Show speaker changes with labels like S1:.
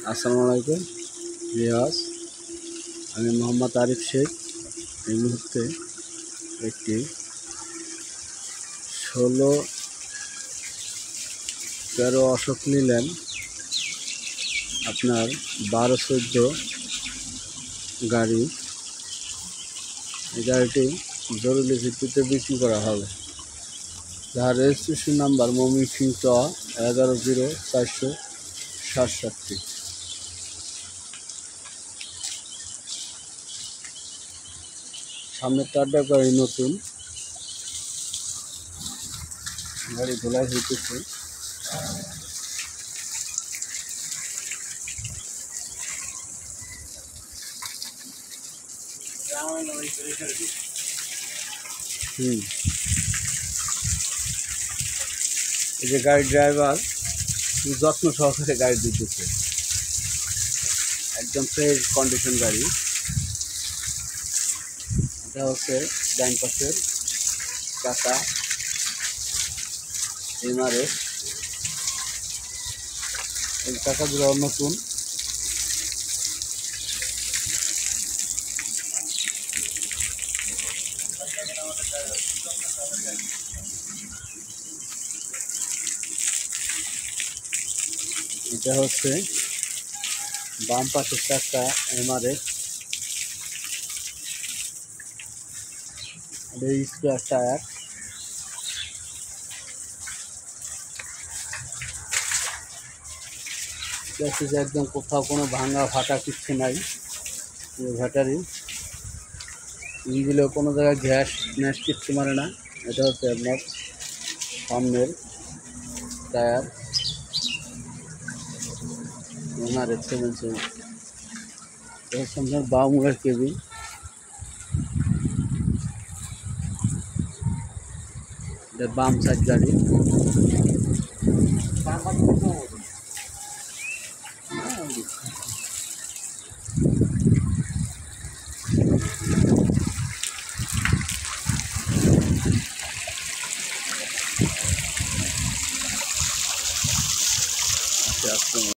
S1: আসসালামু আলাইকুম রিয়াজ। আমি মোহাম্মদ আরিফ শেখ। এই মুহূর্তে একটি 16-13 অশোক লিল্যান্ড আপনার 12-14 গাড়ি, এই গাড়িটি জরুরি ভিত্তিতে বিক্রি করা হবে, যার রেজিস্ট্রেশন নাম্বার ময়মনসিংহ 110467। সামনের টায়ারটা গাড়ি নতুন, গাড়ি ধোলাই হইতেছে। এই যে গাড়ির ড্রাইভার যত্ন সহকারে গাড়ি দিতেছে, একদম ফ্রেশ কন্ডিশন গাড়ি। এটা হচ্ছে ডান পাশের চাকা এমআরএস, এই চাকাগুলো নতুন। এটা হচ্ছে বাম পাশের চাকা এমআরএস, স্কোয়ার টায়ার। একদম কোথাও কোনো ভাঙা ফাটা কিচ্ছু নাই। ব্যাটারি ইঞ্জিনেও কোনো জায়গায় গ্যাস কিচ্ছু মারে না। এটা হচ্ছে আপনার সামনের টায়ার এমআরএস 7 এটা হচ্ছে আপনার বামুড়ের কেবিন। এটা বাম সাইড গাড়ি।